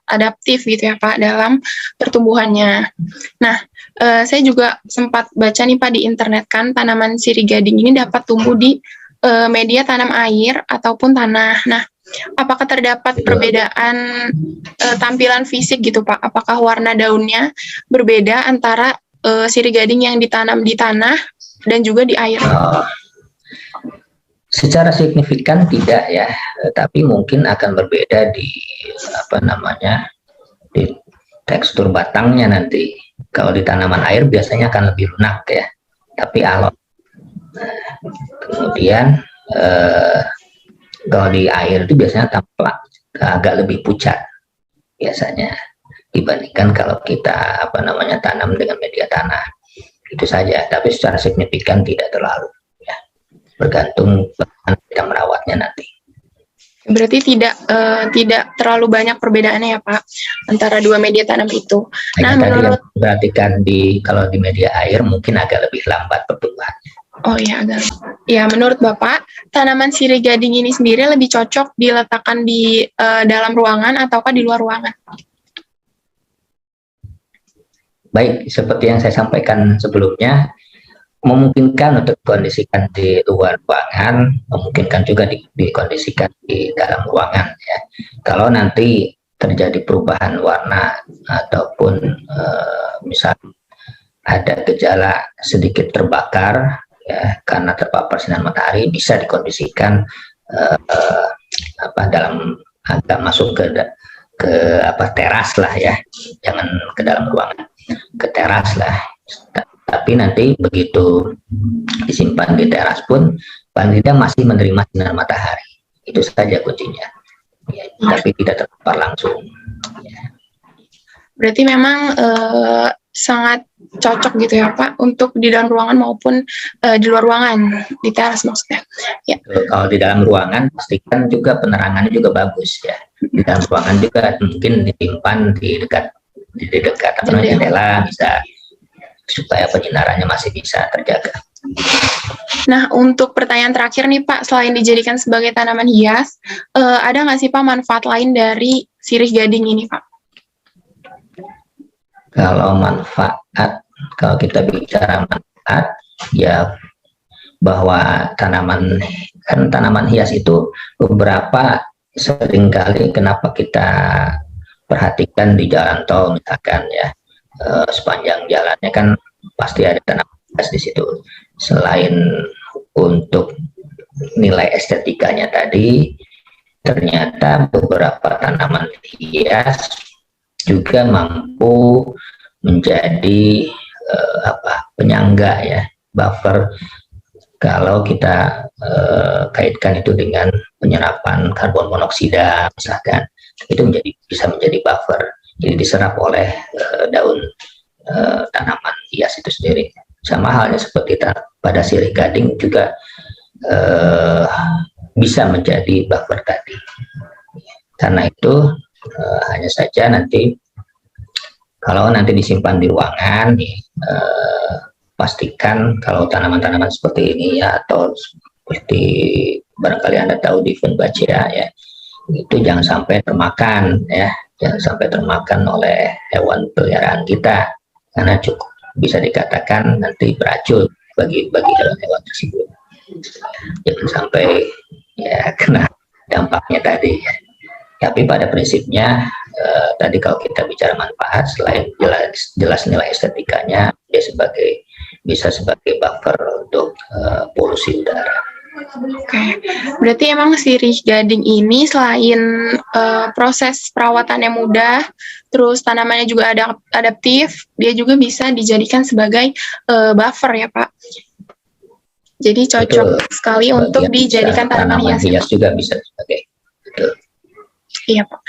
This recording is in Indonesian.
adaptif gitu ya Pak dalam pertumbuhannya. Nah, saya juga sempat baca nih Pak di internet kan tanaman sirih gading ini dapat tumbuh di media tanam air ataupun tanah. Nah, apakah terdapat perbedaan tampilan fisik gitu Pak? Apakah warna daunnya berbeda antara sirih gading yang ditanam di tanah dan juga di air? Secara signifikan tidak ya, tapi mungkin akan berbeda di di tekstur batangnya nanti. Kalau di tanaman air biasanya akan lebih lunak ya, tapi alot. Kemudian kalau di air itu biasanya tampak agak lebih pucat biasanya dibandingkan kalau kita tanam dengan media tanah. Itu saja, tapi secara signifikan tidak terlalu. Bergantung bagaimana kita merawatnya nanti. Berarti tidak terlalu banyak perbedaannya ya Pak antara dua media tanam itu. Nah, tadi yang perhatikan kalau di media air mungkin agak lebih lambat pertumbuhannya. Oh iya, agak. Ya, menurut Bapak, tanaman sirih gading ini sendiri lebih cocok diletakkan di dalam ruangan ataukah di luar ruangan? Baik, seperti yang saya sampaikan sebelumnya, memungkinkan untuk dikondisikan di luar ruangan, memungkinkan juga dikondisikan di dalam ruangan ya. Kalau nanti terjadi perubahan warna ataupun misal ada gejala sedikit terbakar ya karena terpapar sinar matahari, bisa dikondisikan dalam agak masuk ke teras lah ya, jangan ke dalam ruangan, ke teras lah. Tapi nanti begitu disimpan di teras pun paling tidak masih menerima sinar matahari. Itu saja kuncinya ya, tapi tidak terpapar langsung ya. Berarti memang sangat cocok gitu ya Pak untuk di dalam ruangan maupun di luar ruangan, di teras maksudnya ya. Kalau di dalam ruangan pastikan juga penerangannya juga bagus ya. Di dalam ruangan juga mungkin disimpan di dekat jendela bisa, supaya penyinarannya masih bisa terjaga. Nah, untuk pertanyaan terakhir nih Pak, selain dijadikan sebagai tanaman hias, ada nggak sih Pak manfaat lain dari sirih gading ini Pak? Kalau manfaat, kalau kita bicara manfaat, ya bahwa tanaman hias itu beberapa seringkali kenapa kita perhatikan di jalan tol misalkan ya, sepanjang jalannya kan pasti ada tanaman hias di situ. Selain untuk nilai estetikanya tadi, ternyata beberapa tanaman hias juga mampu menjadi penyangga ya, buffer kalau kita kaitkan itu dengan penyerapan karbon monoksida misalkan, itu bisa menjadi buffer, jadi diserap oleh daun tanaman hias itu sendiri. Sama halnya seperti pada sirih gading juga bisa menjadi buffer tadi. Karena itu hanya saja nanti kalau nanti disimpan di ruangan, pastikan kalau tanaman-tanaman seperti ini ya, atau seperti barangkali Anda tahu di Funbacea ya, itu jangan sampai termakan ya, jangan sampai termakan oleh hewan peliharaan kita, karena cukup bisa dikatakan nanti beracun bagi hewan tersebut. Jangan sampai ya kena dampaknya tadi ya. Tapi pada prinsipnya tadi kalau kita bicara manfaat, selain jelas nilai estetikanya, dia bisa sebagai buffer untuk polusi udara. Oke, berarti emang sirih gading ini selain proses perawatannya mudah, terus tanamannya juga adaptif, dia juga bisa dijadikan sebagai buffer ya Pak. Jadi cocok sekali untuk dijadikan tanaman hias juga bisa sebagai. Betul. Iya Pak.